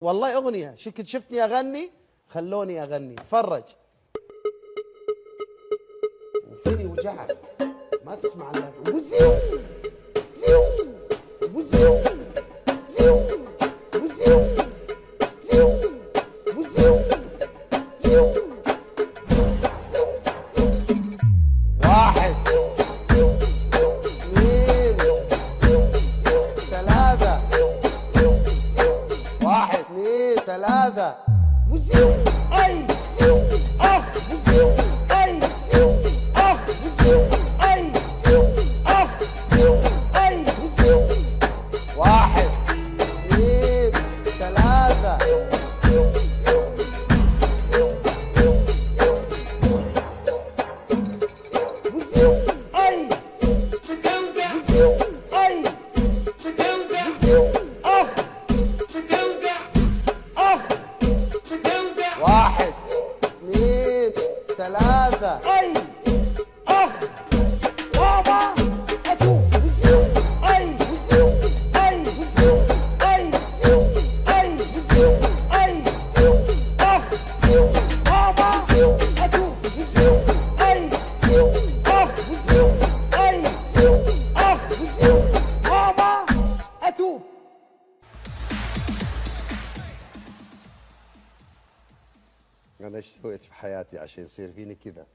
والله اغنيه شفتني اغني خلوني اغني. تفرج. وفيني وجعك ما تسمع الا وزيو زيو وزيو زيو وزيو زيو وزيو زيو. واحد اثنين ثلاثة. واحد اثنين ثلاثة. وزيو اي زيو اخ وزيو اي زيو اخ وزيو اي زيو اخ زيو اي وزيو. واحد اثنين ثلاثة. وزيو اي وزيو اي وزيو اخ اخ. واحد اثنين ثلاثة. اي اخ بابا اتو وزيو اي وزيو اي وزيو اي زيو اي وزيو اي زيو اخ زيو بابا زيو اتو وزيو اي زيو اخ وزيو اي زيو اخ وزيو بابا اتوب. أنا إيش سويت في حياتي عشان يصير فيني كذا؟